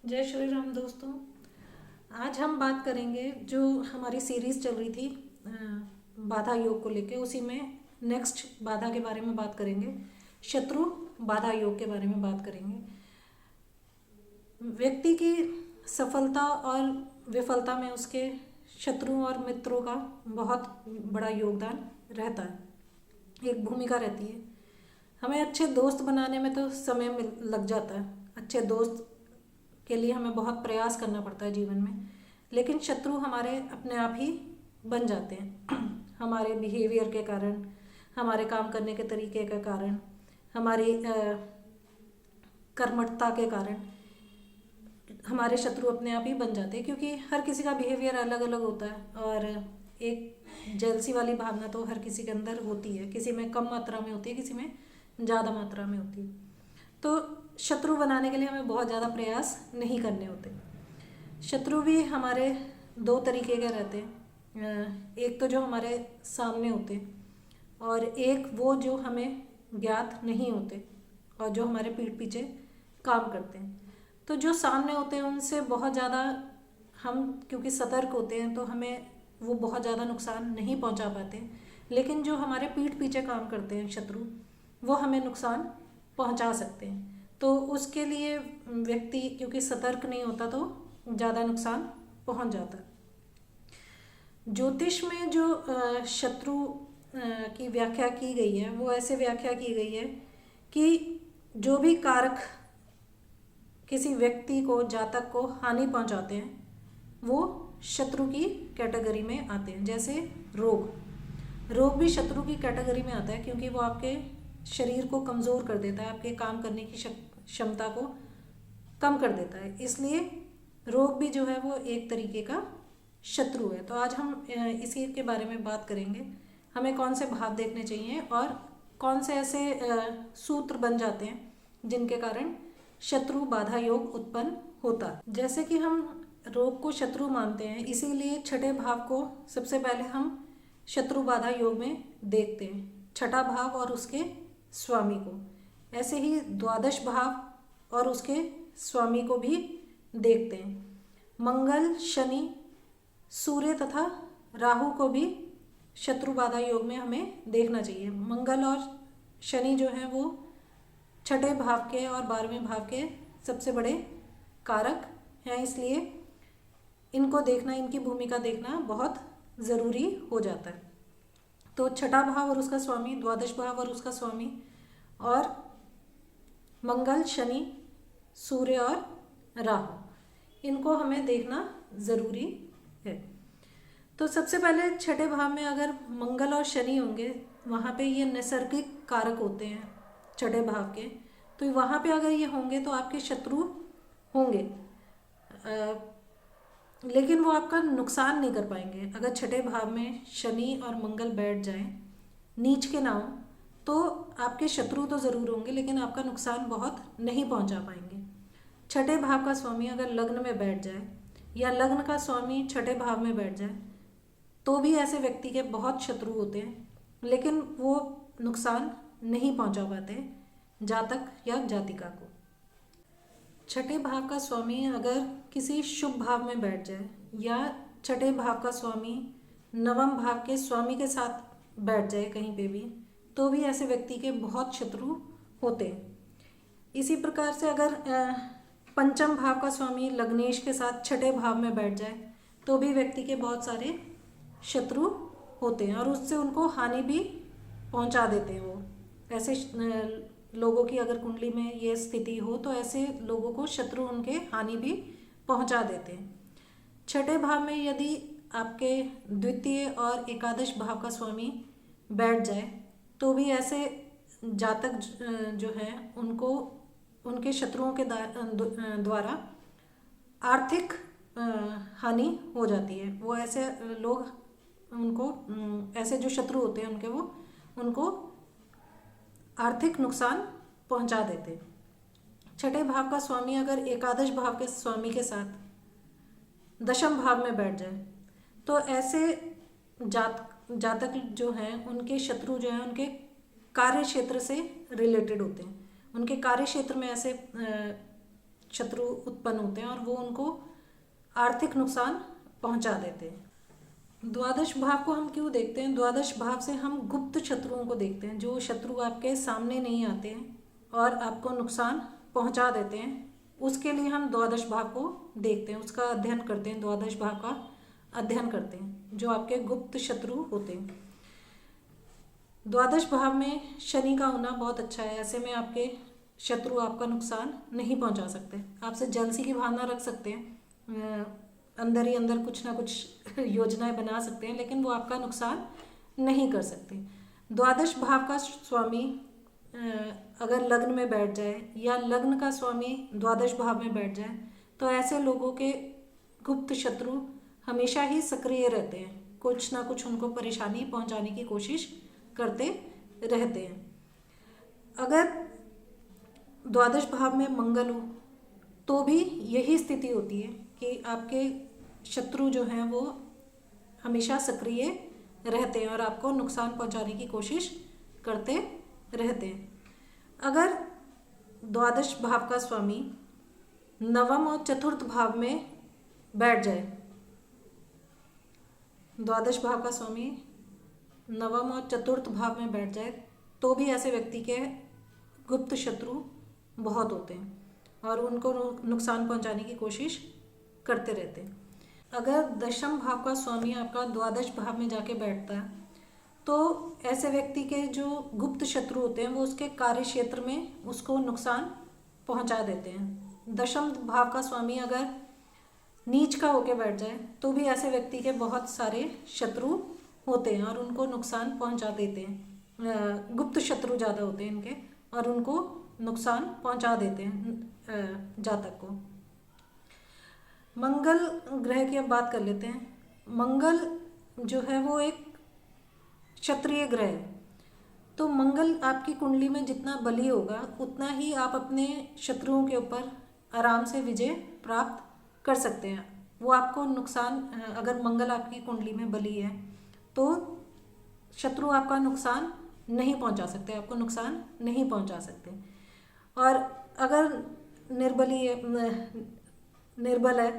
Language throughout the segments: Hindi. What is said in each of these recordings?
जय श्री राम दोस्तों। आज हम बात करेंगे जो हमारी सीरीज़ चल रही थी बाधा योग को लेके, उसी में नेक्स्ट बाधा के बारे में बात करेंगे। शत्रु बाधा योग के बारे में बात करेंगे। व्यक्ति की सफलता और विफलता में उसके शत्रु और मित्रों का बहुत बड़ा योगदान रहता है, एक भूमिका रहती है। हमें अच्छे दोस्त बनाने में तो समय लग जाता है, अच्छे दोस्त के लिए हमें बहुत प्रयास करना पड़ता है जीवन में, लेकिन शत्रु हमारे अपने आप ही बन जाते हैं हमारे बिहेवियर के कारण, हमारे काम करने के तरीके के कारण, हमारी कर्मठता के कारण हमारे शत्रु अपने आप ही बन जाते हैं, क्योंकि हर किसी का बिहेवियर अलग अलग होता है और एक जेलसी वाली भावना तो हर किसी के अंदर होती है। किसी में कम मात्रा में होती है, किसी में ज़्यादा मात्रा में होती है। तो शत्रु बनाने के लिए हमें बहुत ज़्यादा प्रयास नहीं करने होते। शत्रु भी हमारे दो तरीके के रहते हैं, एक तो जो हमारे सामने होते हैं और एक वो जो हमें ज्ञात नहीं होते और जो हमारे पीठ पीछे काम करते हैं। तो जो सामने होते हैं उनसे बहुत ज़्यादा हम क्योंकि सतर्क होते हैं तो हमें वो बहुत ज़्यादा नुकसान नहीं पहुंचा पाते, लेकिन जो हमारे पीठ पीछे काम करते हैं शत्रु, वो हमें नुकसान पहुंचा सकते हैं। तो उसके लिए व्यक्ति क्योंकि सतर्क नहीं होता तो ज़्यादा नुकसान पहुंच जाता है। ज्योतिष में जो शत्रु की व्याख्या की गई है वो ऐसे व्याख्या की गई है कि जो भी कारक किसी व्यक्ति को, जातक को हानि पहुंचाते हैं वो शत्रु की कैटेगरी में आते हैं। जैसे रोग भी शत्रु की कैटेगरी में आता है, क्योंकि वो आपके शरीर को कमज़ोर कर देता है, आपके काम करने की क्षमता को कम कर देता है। इसलिए रोग भी जो है वो एक तरीके का शत्रु है। तो आज हम इसी के बारे में बात करेंगे। हमें कौन से भाव देखने चाहिए और कौन से ऐसे सूत्र बन जाते हैं जिनके कारण शत्रु बाधा योग उत्पन्न होता है। जैसे कि हम रोग को शत्रु मानते हैं, इसीलिए छठे भाव को सबसे पहले हम शत्रु बाधा योग में देखते हैं, छठा भाव और उसके स्वामी को। ऐसे ही द्वादश भाव और उसके स्वामी को भी देखते हैं। मंगल, शनि, सूर्य तथा राहु को भी शत्रु बाधा योग में हमें देखना चाहिए। मंगल और शनि जो हैं वो छठे भाव के और 12वें भाव के सबसे बड़े कारक हैं, इसलिए इनको देखना, इनकी भूमिका देखना बहुत ज़रूरी हो जाता है। तो छठा भाव और उसका स्वामी, द्वादश भाव और उसका स्वामी, और मंगल, शनि, सूर्य और राहु, इनको हमें देखना ज़रूरी है। तो सबसे पहले छठे भाव में अगर मंगल और शनि होंगे, वहाँ पे ये नैसर्गिक कारक होते हैं छठे भाव के, तो वहाँ पे अगर ये होंगे तो आपके शत्रु होंगे, लेकिन वो आपका नुकसान नहीं कर पाएंगे। अगर छठे भाव में शनि और मंगल बैठ जाएं, नीच के ना हो, तो आपके शत्रु तो ज़रूर होंगे लेकिन आपका नुकसान बहुत नहीं पहुंचा पाएंगे। छठे भाव का स्वामी अगर लग्न में बैठ जाए या लग्न का स्वामी छठे भाव में बैठ जाए तो भी ऐसे व्यक्ति के बहुत शत्रु होते हैं, लेकिन वो नुकसान नहीं पहुंचा पाते जातक या जातिका को। छठे भाव का स्वामी अगर किसी शुभ भाव में बैठ जाए या छठे भाव का स्वामी नवम भाव के स्वामी के साथ बैठ जाए कहीं पे भी, तो भी ऐसे व्यक्ति के बहुत शत्रु होते हैं। इसी प्रकार से अगर पंचम भाव का स्वामी लग्नेश के साथ छठे भाव में बैठ जाए तो भी व्यक्ति के बहुत सारे शत्रु होते हैं और उससे उनको हानि भी पहुंचा देते हैं। वो ऐसे लोगों की अगर कुंडली में ये स्थिति हो तो ऐसे लोगों को शत्रु उनके हानि भी पहुंचा देते हैं। छठे भाव में यदि आपके द्वितीय और एकादश भाव का स्वामी बैठ जाए तो भी ऐसे जातक जो हैं उनको उनके शत्रुओं के द्वारा आर्थिक हानि हो जाती है। वो ऐसे लोग उनको ऐसे जो शत्रु होते हैं उनको आर्थिक नुकसान पहुंचा देते हैं। छठे भाव का स्वामी अगर एकादश भाव के स्वामी के साथ दशम भाव में बैठ जाए तो ऐसे जातक जो हैं उनके शत्रु जो हैं उनके कार्य क्षेत्र से रिलेटेड होते हैं। उनके कार्य क्षेत्र में ऐसे शत्रु उत्पन्न होते हैं और वो उनको आर्थिक नुकसान पहुंचा देते हैं। द्वादश भाव को हम क्यों देखते हैं? द्वादश भाव से हम गुप्त शत्रुओं को देखते हैं, जो शत्रु आपके सामने नहीं आते हैं और आपको नुकसान पहुंचा देते हैं। उसके लिए हम द्वादश भाव को देखते हैं, उसका अध्ययन करते हैं, द्वादश भाव का अध्ययन करते हैं, जो आपके गुप्त शत्रु होते हैं। द्वादश भाव में शनि का होना बहुत अच्छा है। ऐसे में आपके शत्रु आपका नुकसान नहीं पहुंचा सकते, आपसे जलसी की भावना रख सकते हैं, अंदर ही अंदर कुछ ना कुछ योजनाएं बना सकते हैं, लेकिन वो आपका नुकसान नहीं कर सकते। द्वादश भाव का स्वामी अगर लग्न में बैठ जाए या लग्न का स्वामी द्वादश भाव में बैठ जाए तो ऐसे लोगों के गुप्त शत्रु हमेशा ही सक्रिय रहते हैं, कुछ ना कुछ उनको परेशानी पहुंचाने की कोशिश करते रहते हैं। अगर द्वादश भाव में मंगल हो तो भी यही स्थिति होती है कि आपके शत्रु जो हैं वो हमेशा सक्रिय रहते हैं और आपको नुकसान पहुंचाने की कोशिश करते रहते हैं। अगर द्वादश भाव का स्वामी नवम और चतुर्थ भाव में बैठ जाए, द्वादश भाव का स्वामी नवम और चतुर्थ भाव में बैठ जाए तो भी ऐसे व्यक्ति के गुप्त शत्रु बहुत होते हैं और उनको नुकसान पहुंचाने की कोशिश करते रहते हैं। अगर दशम भाव का स्वामी आपका द्वादश भाव में जाके बैठता है तो ऐसे व्यक्ति के जो गुप्त शत्रु होते हैं वो उसके कार्य क्षेत्र में उसको नुकसान पहुंचा देते हैं। दशम भाव का स्वामी अगर नीच का होके बैठ जाए तो भी ऐसे व्यक्ति के बहुत सारे शत्रु होते हैं और उनको नुकसान पहुंचा देते हैं। गुप्त शत्रु ज़्यादा होते हैं इनके और उनको नुकसान पहुंचा देते हैं जातक को। मंगल ग्रह की अब बात कर लेते हैं। मंगल जो है वो एक क्षत्रिय ग्रह है, तो मंगल आपकी कुंडली में जितना बली होगा उतना ही आप अपने शत्रुओं के ऊपर आराम से विजय प्राप्त कर सकते हैं। वो आपको नुकसान, अगर मंगल आपकी कुंडली में बली है तो शत्रु आपका नुकसान नहीं पहुंचा सकते, आपको नुकसान नहीं पहुंचा सकते। और अगर निर्बल है,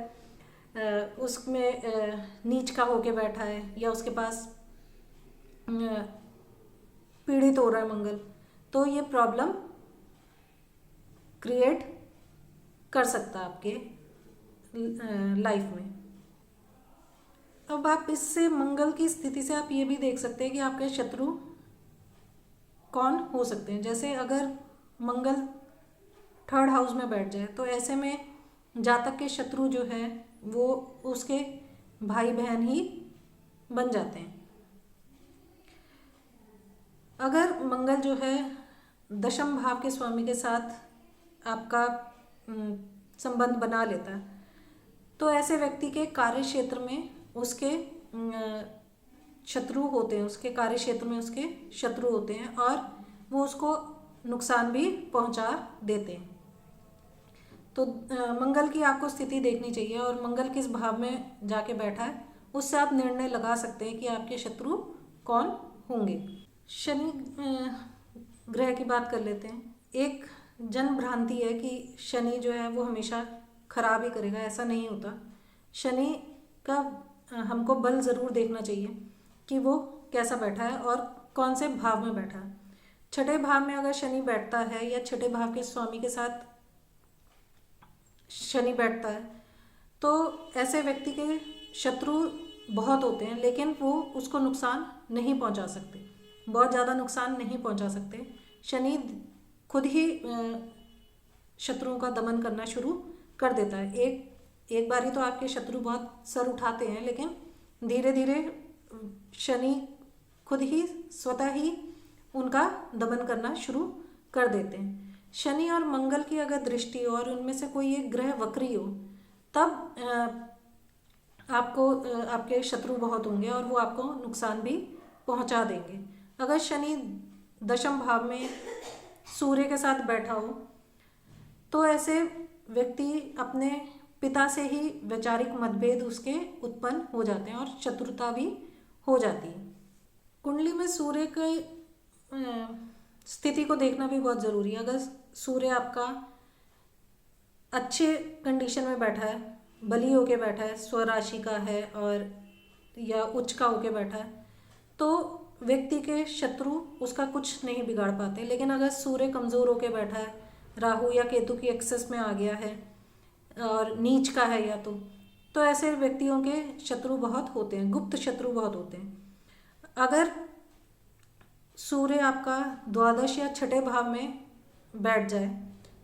उसमें नीच का होके बैठा है या उसके पास पीड़ित हो रहा है मंगल, तो ये प्रॉब्लम क्रिएट कर सकता है आपके लाइफ में। अब आप इससे मंगल की स्थिति से आप ये भी देख सकते हैं कि आपके शत्रु कौन हो सकते हैं। जैसे अगर मंगल थर्ड हाउस में बैठ जाए तो ऐसे में जातक के शत्रु जो है वो उसके भाई बहन ही बन जाते हैं। अगर मंगल जो है दशम भाव के स्वामी के साथ आपका संबंध बना लेता है तो ऐसे व्यक्ति के कार्य क्षेत्र में उसके शत्रु होते हैं, उसके कार्य क्षेत्र में उसके शत्रु होते हैं और वो उसको नुकसान भी पहुंचा देते हैं। तो मंगल की आपको स्थिति देखनी चाहिए और मंगल किस भाव में जाके बैठा है उससे आप निर्णय लगा सकते हैं कि आपके शत्रु कौन होंगे। शनि ग्रह की बात कर लेते हैं। एक जन भ्रांति है कि शनि जो है वो हमेशा खराब ही करेगा, ऐसा नहीं होता। शनि का हमको बल ज़रूर देखना चाहिए कि वो कैसा बैठा है और कौन से भाव में बैठा है। छठे भाव में अगर शनि बैठता है या छठे भाव के स्वामी के साथ शनि बैठता है तो ऐसे व्यक्ति के शत्रु बहुत होते हैं, लेकिन वो उसको नुकसान नहीं पहुंचा सकते, बहुत ज़्यादा नुकसान नहीं पहुंचा सकते। शनि खुद ही शत्रुओं का दमन करना शुरू कर देता है। एक बारी तो आपके शत्रु बहुत सर उठाते हैं, लेकिन धीरे धीरे शनि खुद ही स्वतः ही उनका दमन करना शुरू कर देते हैं। शनि और मंगल की अगर दृष्टि हो और उनमें से कोई एक ग्रह वक्री हो तब आपको आपके शत्रु बहुत होंगे और वो आपको नुकसान भी पहुंचा देंगे। अगर शनि दशम भाव में सूर्य के साथ बैठा हो तो ऐसे व्यक्ति अपने पिता से ही वैचारिक मतभेद उसके उत्पन्न हो जाते हैं और शत्रुता भी हो जाती है। कुंडली में सूर्य की स्थिति को देखना भी बहुत ज़रूरी है। अगर सूर्य आपका अच्छे कंडीशन में बैठा है, बली होके बैठा है, स्वराशि का है और या उच्च का होके बैठा है, तो व्यक्ति के शत्रु उसका कुछ नहीं बिगाड़ पाते। लेकिन अगर सूर्य कमज़ोर होके बैठा है, राहु या केतु की एक्सेस में आ गया है और नीच का है या तो ऐसे व्यक्तियों के शत्रु बहुत होते हैं, गुप्त शत्रु बहुत होते हैं। अगर सूर्य आपका द्वादश या छठे भाव में बैठ जाए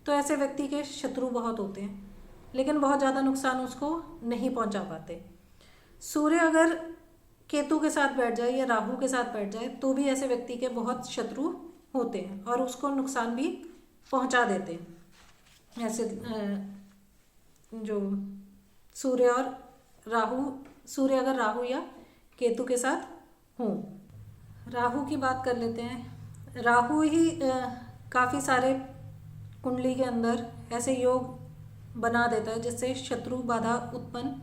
तो ऐसे व्यक्ति के शत्रु बहुत होते हैं, लेकिन बहुत ज़्यादा नुकसान उसको नहीं पहुंचा पाते। सूर्य अगर केतु के साथ बैठ जाए या राहु के साथ बैठ जाए तो भी ऐसे व्यक्ति के बहुत शत्रु होते हैं और उसको नुकसान भी पहुंचा देते हैं। ऐसे जो सूर्य अगर राहु या केतु के साथ हों। राहु की बात कर लेते हैं। राहु ही काफ़ी सारे कुंडली के अंदर ऐसे योग बना देता है जिससे शत्रु बाधा उत्पन्न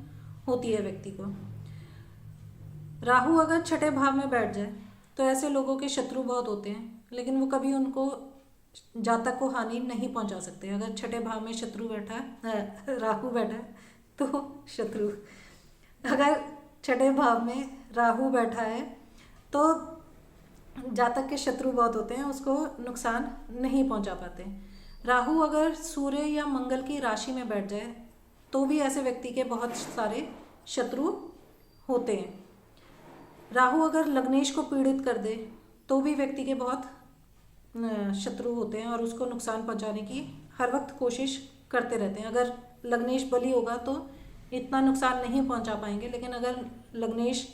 होती है व्यक्ति को। राहु अगर छठे भाव में बैठ जाए तो ऐसे लोगों के शत्रु बहुत होते हैं, लेकिन वो कभी उनको जातक को हानि नहीं पहुंचा सकते। अगर छठे भाव में शत्रु बैठा है, राहु बैठा है तो शत्रु, अगर छठे भाव में राहु बैठा है तो जातक के शत्रु बहुत होते हैं, उसको नुकसान नहीं पहुंचा पाते। राहु अगर सूर्य या मंगल की राशि में बैठ जाए तो भी ऐसे व्यक्ति के बहुत सारे शत्रु होते हैं। राहु अगर लग्नेश को पीड़ित कर दे तो भी व्यक्ति के बहुत शत्रु होते हैं और उसको नुकसान पहुंचाने की हर वक्त कोशिश करते रहते हैं। अगर लग्नेश बली होगा तो इतना नुकसान नहीं पहुंचा पाएंगे, लेकिन अगर लग्नेश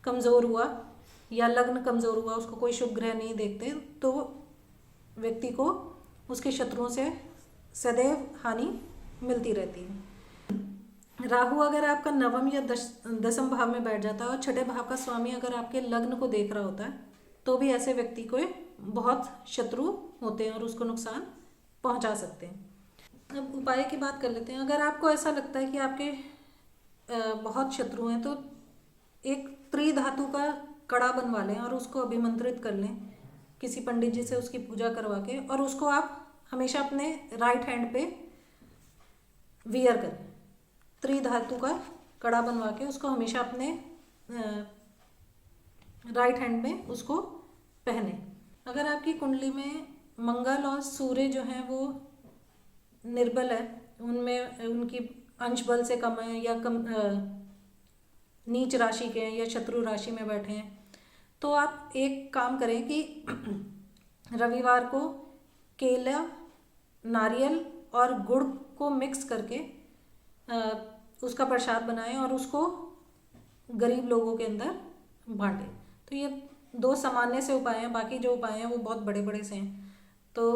कमज़ोर हुआ या लग्न कमज़ोर हुआ, उसको कोई शुभ ग्रह नहीं देखते, तो व्यक्ति को उसके शत्रुओं से सदैव हानि मिलती रहती है। राहु अगर आपका नवम या दसम भाव में बैठ जाता है और छठे भाव का स्वामी अगर आपके लग्न को देख रहा होता है तो भी ऐसे व्यक्ति को बहुत शत्रु होते हैं और उसको नुकसान पहुंचा सकते हैं। अब उपाय की बात कर लेते हैं। अगर आपको ऐसा लगता है कि आपके बहुत शत्रु हैं तो एक त्रिधातु का कड़ा बनवा लें और उसको अभिमंत्रित कर लें किसी पंडित जी से, उसकी पूजा करवा के, और उसको आप हमेशा अपने राइट हैंड पे वियर करें। त्रिधातु का कड़ा बनवा के उसको हमेशा अपने राइट हैंड में उसको पहने। अगर आपकी कुंडली में मंगल और सूर्य जो हैं वो निर्बल है, उनमें उनकी अंश बल से कम है या कम नीच राशि के हैं या शत्रु राशि में बैठे हैं, तो आप एक काम करें कि रविवार को केला, नारियल और गुड़ को मिक्स करके उसका प्रसाद बनाएं और उसको गरीब लोगों के अंदर बांटें। तो ये दो सामान्य से उपाय हैं, बाकी जो उपाय हैं वो बहुत बड़े बड़े से हैं, तो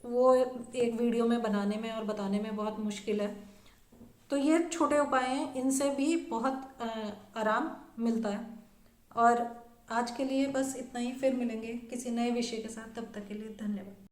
वो एक वीडियो में बनाने में और बताने में बहुत मुश्किल है। तो ये छोटे उपाय हैं, इनसे भी बहुत आराम मिलता है। और आज के लिए बस इतना ही, फिर मिलेंगे किसी नए विषय के साथ, तब तक के लिए धन्यवाद।